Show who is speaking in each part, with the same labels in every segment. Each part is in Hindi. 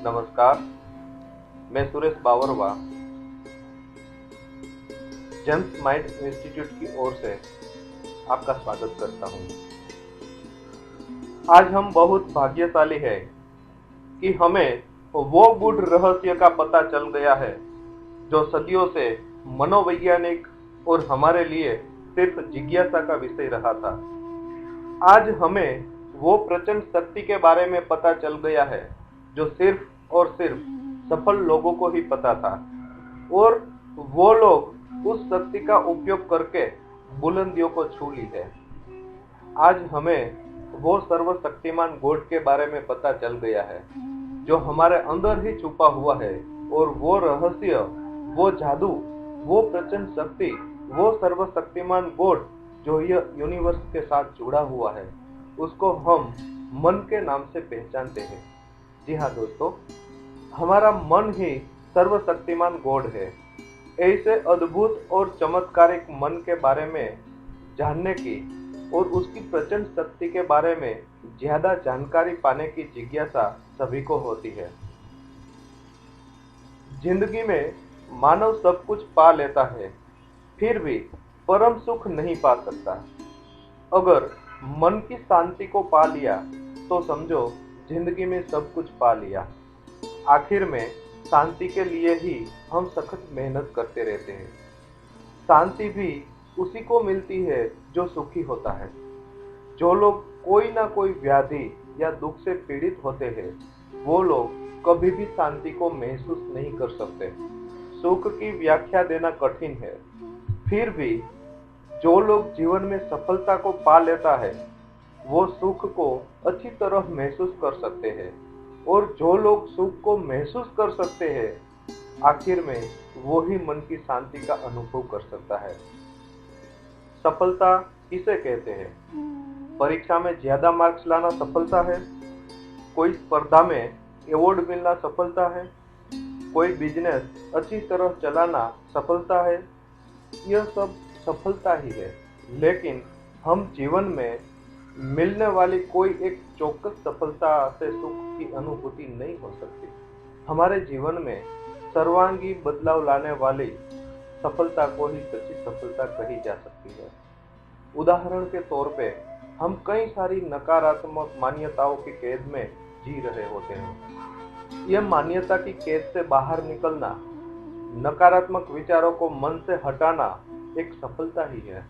Speaker 1: नमस्कार, मैं सुरेश बावरवा जेम्स माइंड इंस्टीट्यूट की ओर से आपका स्वागत करता हूं। आज हम बहुत भाग्यशाली हैं कि हमें वो गूढ़ रहस्य का पता चल गया है जो सदियों से मनोवैज्ञानिक और हमारे लिए सिर्फ जिज्ञासा का विषय रहा था। आज हमें वो प्रचंड शक्ति के बारे में पता चल गया है जो सिर्फ और सिर्फ सफल लोगों को ही पता था, और वो लोग उस शक्ति का उपयोग करके बुलंदियों को छू ली है। आज हमें वो सर्वशक्तिमान गॉड के बारे में पता चल गया है जो हमारे अंदर ही छुपा हुआ है, और वो रहस्य, वो जादू, वो प्रचंड शक्ति, वो सर्वशक्तिमान गॉड जो यह यूनिवर्स के साथ जुड़ा हुआ है, उसको हम मन के नाम से पहचानते हैं। जी हाँ दोस्तों, हमारा मन ही सर्वशक्तिमान गॉड है। ऐसे अद्भुत और चमत्कारिक मन के बारे में जानने की और उसकी प्रचंड शक्ति के बारे में ज्यादा जानकारी पाने की जिज्ञासा सभी को होती है। जिंदगी में मानव सब कुछ पा लेता है, फिर भी परम सुख नहीं पा सकता। अगर मन की शांति को पा लिया तो समझो जिंदगी में सब कुछ पा लिया। आखिर में शांति के लिए ही हम सख्त मेहनत करते रहते हैं। शांति भी उसी को मिलती है जो सुखी होता है। जो लोग कोई ना कोई व्याधि या दुख से पीड़ित होते हैं, वो लोग कभी भी शांति को महसूस नहीं कर सकते। सुख की व्याख्या देना कठिन है, फिर भी जो लोग जीवन में सफलता को पा लेता है, वो सुख को अच्छी तरह महसूस कर सकते हैं, और जो लोग सुख को महसूस कर सकते हैं, आखिर में वो ही मन की शांति का अनुभव कर सकता है। सफलता किसे कहते हैं? परीक्षा में ज्यादा मार्क्स लाना सफलता है? कोई स्पर्धा में अवार्ड मिलना सफलता है? कोई बिजनेस अच्छी तरह चलाना सफलता है? यह सब सफलता ही है, लेकिन हम जीवन में मिलने वाली कोई एक चौकस सफलता से सुख की अनुभूति नहीं हो सकती। हमारे जीवन में सर्वांगी बदलाव लाने वाली सफलता को ही सच्ची सफलता कही जा सकती है। उदाहरण के तौर पे हम कई सारी नकारात्मक मान्यताओं की कैद में जी रहे होते हैं। यह मान्यता की कैद से बाहर निकलना, नकारात्मक विचारों को मन से हटाना एक सफलता ही है।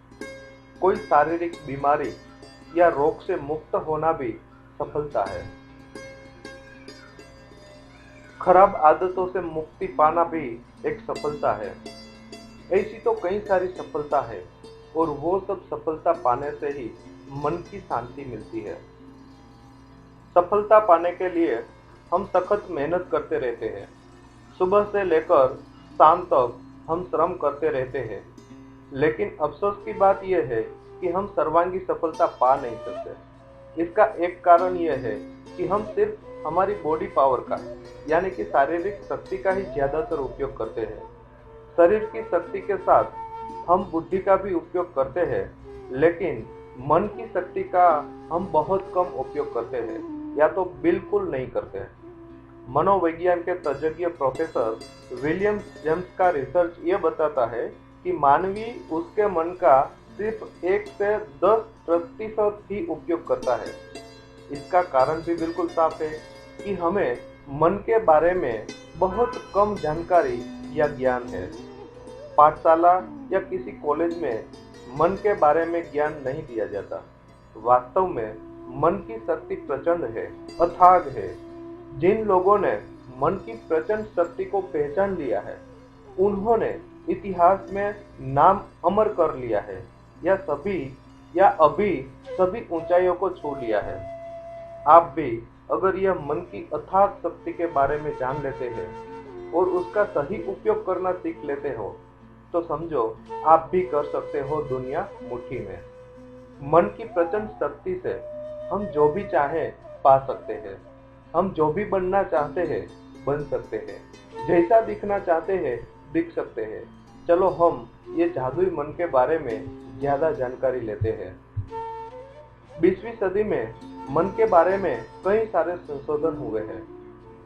Speaker 1: कोई शारीरिक बीमारी या रोग से मुक्त होना भी सफलता है। खराब आदतों से मुक्ति पाना भी एक सफलता है। ऐसी तो कई सारी सफलता है, और वो सब सफलता पाने से ही मन की शांति मिलती है। सफलता पाने के लिए हम सख्त मेहनत करते रहते हैं। सुबह से लेकर शाम तक हम श्रम करते रहते हैं, लेकिन अफसोस की बात यह है कि हम सर्वांगी सफलता पा नहीं सकते। इसका एक कारण यह है कि हम सिर्फ हमारी बॉडी पावर का, यानी कि शारीरिक शक्ति का ही ज्यादातर उपयोग करते हैं। शरीर की शक्ति के साथ हम बुद्धि का भी उपयोग करते हैं, लेकिन मन की शक्ति का हम बहुत कम उपयोग करते हैं, या तो बिल्कुल नहीं करते हैं। मनोविज्ञान के तज्ञ प्रोफेसर विलियम जेम्स का रिसर्च ये बताता है कि मानवी उसके मन का सिर्फ 1 से 10% ही उपयोग करता है। इसका कारण भी बिल्कुल साफ है कि हमें मन के बारे में बहुत कम जानकारी या ज्ञान है। पाठशाला या किसी कॉलेज में मन के बारे में ज्ञान नहीं दिया जाता। वास्तव में मन की शक्ति प्रचंड है, अथाग है। जिन लोगों ने मन की प्रचंड शक्ति को पहचान लिया है, उन्होंने इतिहास में नाम अमर कर लिया है, या अभी सभी ऊंचाइयों को छू लिया है। आप भी अगर यह मन की अथाग शक्ति के बारे में जान लेते हैं और उसका सही उपयोग करना सीख लेते हो, तो समझो आप भी कर सकते हो दुनिया मुट्ठी में। मन की प्रचंड शक्ति से हम जो भी चाहें पा सकते हैं। हम जो भी बनना चाहते हैं बन सकते हैं। जैसा दिखना चाहते हैं दिख सकते हैं। चलो हम ये जादुई मन के बारे में ज्यादा जानकारी लेते हैं। 20वीं सदी में मन के बारे में कई सारे संशोधन हुए हैं।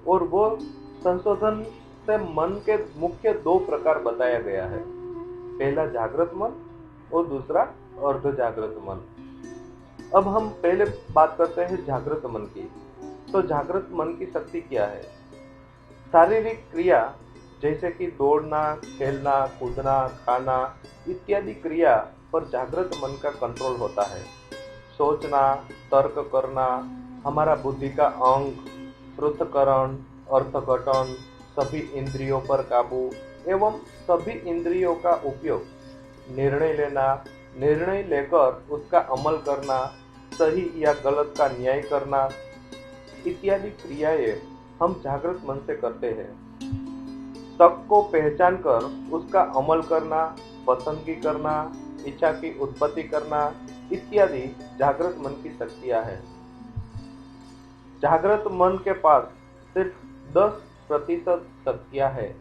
Speaker 1: और वो संशोधन से मन के मुख्य दो प्रकार बताया गया है। पहला जागृत मन और दूसरा अर्ध जागृत मन। अब हम पहले बात करते हैं जागृत मन की। तो जागृत मन की शक्ति क्या है? शारीरिक क्रिया जैसे कि दौड़ना, खेलना, कूदना, खाना इत्यादि क्रिया पर जागृत मन का कंट्रोल होता है। सोचना, तर्क करना, हमारा बुद्धि का अंग, पृथक्करण, अर्थघटन, सभी इंद्रियों पर काबू एवं सभी इंद्रियों का उपयोग, निर्णय लेना, निर्णय लेकर उसका अमल करना, सही या गलत का न्याय करना इत्यादि क्रियाएं हम जागृत मन से करते हैं। शक को पहचान कर उसका अमल करना, पसंदगी करना, इच्छा की उत्पत्ति करना इत्यादि जागृत मन की शक्तियां हैं। जागृत मन के पास सिर्फ 10% शक्तियां हैं।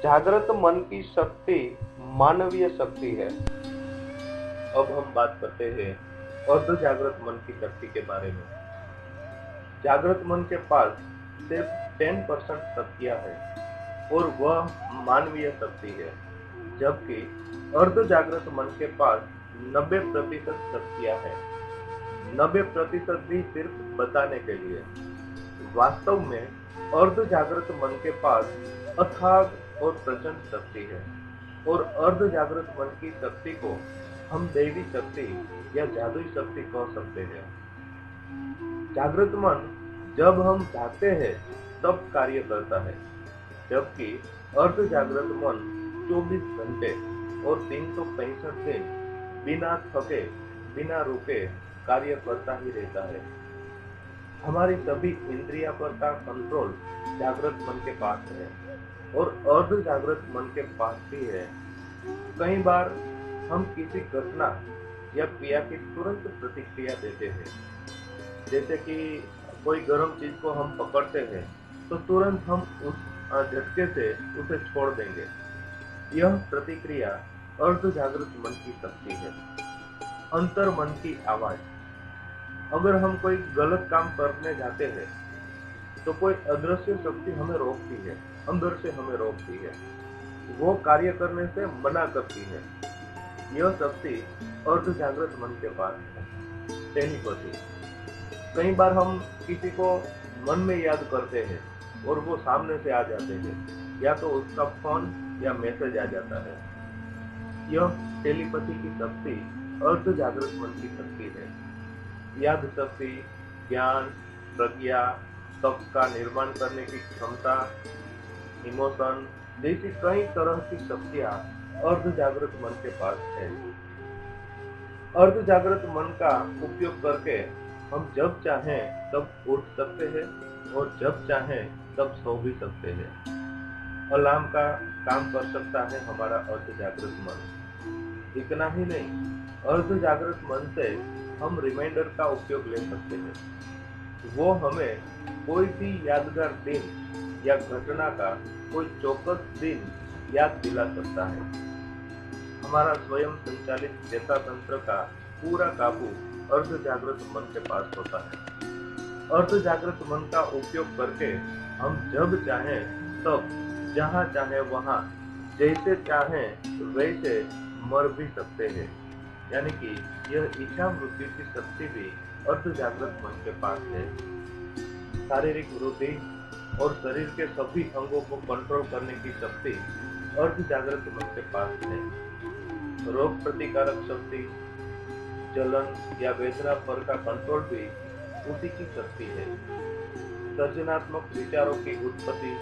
Speaker 1: जागृत मन की शक्ति मानवीय शक्ति है। अब हम बात करते हैं अर्ध जागृत मन की शक्ति के बारे में। जागृत मन के पास सिर्फ 10% शक्तियां हैं और वह मानवीय शक्ति है, जबकि अर्ध जागृत मन के पास 90% शक्तियां हैं। 90% भी सिर्फ बताने के लिए। वास्तव में अर्ध जागृत मन के पास अथाग और प्रचंड शक्ति है और अर्ध जागृत मन की शक्ति को हम दैवी शक्ति या जादुई शक्ति कह सकते हैं। जागृत मन जब हम चाहते हैं तब कार्य करता है, जबकि अर्ध जागृत मन 24 घंटे और 365 दिन बिना थके, बिना रुके कार्य करता ही रहता है। हमारी सभी इंद्रिया पर का कंट्रोल जागृत मन के पास है और अर्ध जागृत मन के पास भी है। कई बार हम किसी घटना या क्रिया की तुरंत प्रतिक्रिया देते हैं। जैसे कि कोई गर्म चीज को हम पकड़ते हैं तो तुरंत हम उस झटके से उसे छोड़ देंगे। यह प्रतिक्रिया अर्ध जागृत मन की शक्ति है। अंतर मन की आवाज। अगर हम कोई गलत काम करने जाते हैं तो कोई अदृश्य शक्ति हमें रोकती है, अंदर से हमें रोकती है, वो कार्य करने से मना करती है। यह शक्ति अर्ध जागृत मन के पास है। टेलीपैथी। कई बार हम किसी को मन में याद करते हैं और वो सामने से आ जाते हैं, या तो उसका फोन या मैसेज आ जाता है। यह टेलीपैथी की शक्ति अर्ध जागृत मन की शक्ति है। याद शक्ति, ज्ञान, प्रज्ञा, शब्द का निर्माण करने की क्षमता, इमोशन जैसी कई तरह की शक्तियां अर्ध जागृत मन के पास है। अर्ध जागृत मन का उपयोग करके हम जब चाहें तब उठ सकते हैं और जब चाहें तब सो भी सकते हैं। अलार्म का काम कर सकता है हमारा अर्ध जागृत मन। इतना ही नहीं, अर्ध जागृत मन से हम रिमाइंडर का उपयोग ले सकते हैं। वो हमें कोई भी यादगार दिन या घटना का कोई चौकस दिन याद दिला सकता है। हमारा स्वयं संचालित चेता तंत्र का पूरा काबू अर्ध जागृत मन के पास होता है। अर्ध जागृत मन का उपयोग करके हम जब चाहें तब, जहां चाहे वहां, जैसे चाहें वैसे मर भी सकते हैं। यानी कि यह इच्छा मृत्यु की शक्ति भी अर्ध जागृत मन के पास है। शारीरिक वृद्धि और शरीर के सभी अंगों को कंट्रोल करने की शक्ति अर्ध जागृत मन के पास है। रोग प्रतिकारक शक्ति, जलन या वेदना पर का कंट्रोल भी उसी की शक्ति है। सृजनात्मक विचारों की उत्पत्ति,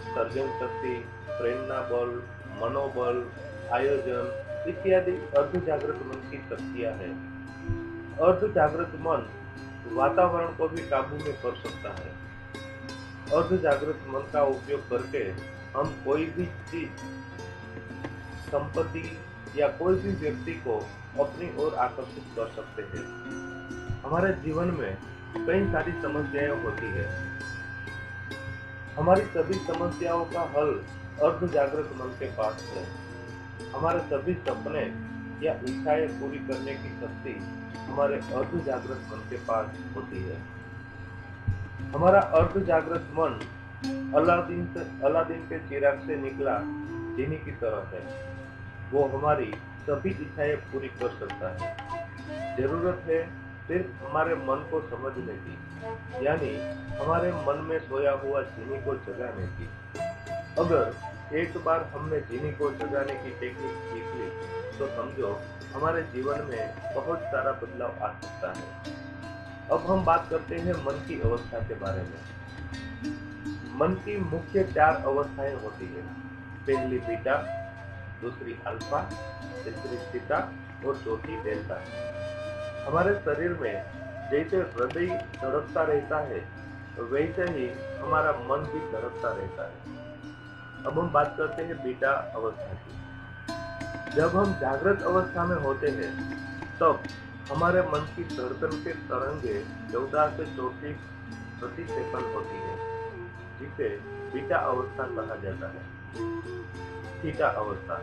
Speaker 1: सर्जन शक्ति, प्रेरणा बल, मनोबल, आयोजन इत्यादि अर्ध जागृत मन की शक्तियां हैं। अर्ध जागृत मन वातावरण को भी काबू में कर सकता है। अर्ध जागृत मन का उपयोग करके हम कोई भी चीज, संपत्ति या कोई भी व्यक्ति को अपनी ओर आकर्षित कर सकते हैं। हमारे जीवन में कई सारी समस्याएं होती है। हमारी सभी समस्याओं का हल अर्ध जागृत मन के पास है। हमारे सभी सपने या इच्छाएं पूरी करने की शक्ति हमारे अर्ध जागृत मन के पास होती है। हमारा अर्ध जागृत मन अलादीन के चिराग से निकला जीनी की तरह है। वो हमारी सभी इच्छाएं पूरी कर सकता है। जरूरत है सिर्फ हमारे मन को समझने की, यानी हमारे मन में सोया हुआ जीनी को जगाने की। अगर एक बार हमने जीनी को जगाने की टेक्निक सीख ली तो समझो हमारे जीवन में बहुत सारा बदलाव आ सकता है। अब हम बात करते हैं मन की अवस्था के बारे में। मन की मुख्य 4 अवस्थाएं होती है। पहली बीटा, दूसरी अल्फा, तीसरी थीटा और चौथी डेल्टा। हमारे शरीर में जैसे हृदय धड़कता रहता है वैसे ही हमारा मन भी धड़कता रहता है। अब हम बात करते हैं बीटा अवस्था की। जब हम जागृत अवस्था में होते हैं तब हमारे मन की धड़कन के तरंगे 14 से 34 प्रति सेकंड होती है, जिसे बीटा अवस्था कहा जाता है। थीटा अवस्था,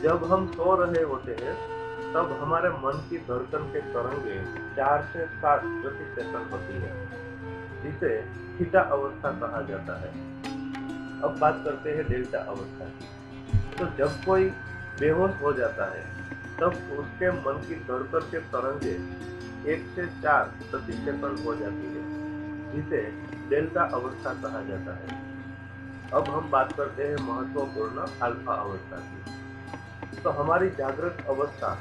Speaker 1: जब हम सो रहे होते हैं तब हमारे मन की धड़कन के तरंगे 4 से 7 प्रति सेकंड होती है, जिसे थीटा अवस्था कहा जाता है। अब बात करते हैं डेल्टा अवस्था की। तो जब कोई बेहोश हो जाता है तब उसके मन की धड़कन के तरंगे 1 से 4 प्रति सेकंड हो जाती है, जिसे डेल्टा अवस्था कहा जाता है। अब हम बात करते हैं महत्वपूर्ण अल्फा अवस्था की। तो हमारी जागृत अवस्था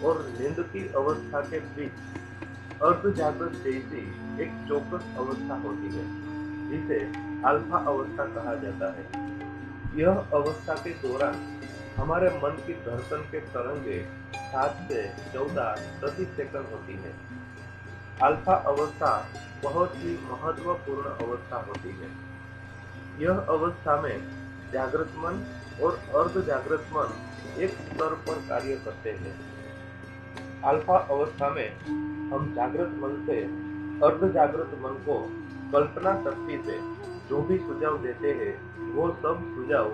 Speaker 1: और नींद की अवस्था के बीच अर्ध जागृत जैसी एक चौकस अवस्था होती है, जिसे अल्फा अवस्था कहा जाता है। यह अवस्था के दौरान हमारे मन की धड़कन के तरंगे 7 से 14 प्रति सेकंड होती है। अल्फा अवस्था बहुत ही महत्वपूर्ण अवस्था होती है। यह अवस्था में जागृत मन और अर्ध जागृत मन एक स्तर पर कार्य करते हैं। अल्फा अवस्था में हम जागृत मन से अर्ध जागृत मन को कल्पना शक्ति से जो भी सुझाव देते हैं वो सब सुझाव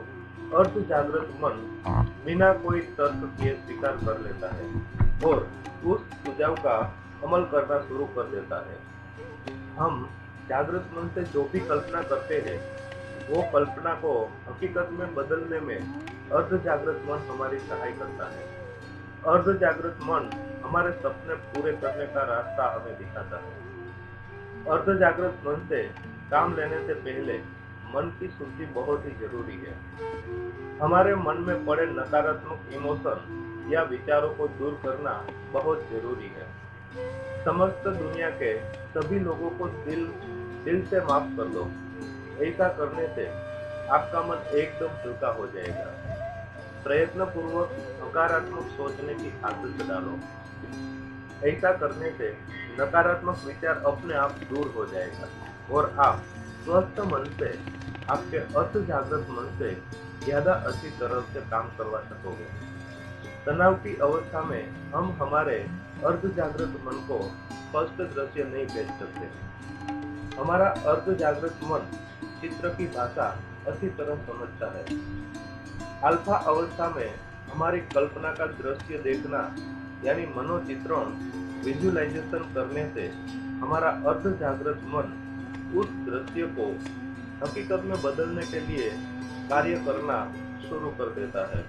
Speaker 1: अर्ध जागृत मन बिना कोई तर्क किए स्वीकार कर लेता है और उस सुझाव का अमल करना शुरू कर देता है। हम जागृत मन से जो भी कल्पना करते हैं वो कल्पना को हकीकत में बदलने में अर्ध जागृत मन हमारी सहाय करता है। अर्ध जागृत मन हमारे सपने पूरे करने का रास्ता हमें दिखाता है। अर्ध जागृत मन से काम लेने से पहले मन की शुद्धि बहुत ही जरूरी है। हमारे मन में पड़े नकारात्मक इमोशन या विचारों को दूर करना बहुत जरूरी है। समस्त दुनिया के सभी लोगों को दिल से माफ कर दो। ऐसा करने से आपका मन एकदम हल्का हो जाएगा। प्रयत्न पूर्वक नकारात्मक सोचने की आदत डालो। ऐसा करने से नकारात्मक विचार अपने आप दूर हो जाएगा और आप स्वस्थ मन से आपके अर्ध जागृत मन से ज्यादा अच्छी तरह से काम करवा सकोगे। तनाव की अवस्था में हम हमारे अर्ध जागृत मन को स्पष्ट दृश्य नहीं भेज सकते। हमारा अर्ध जागृत मन चित्र की भाषा अच्छी तरह समझता है। अल्फा अवस्था में हमारी कल्पना का दृश्य देखना यानी मनोचित्रण विजुअलाइजेशन करने से हमारा अर्ध जागृत मन उस दृश्य को हकीकत में बदलने के लिए कार्य करना शुरू कर देता है।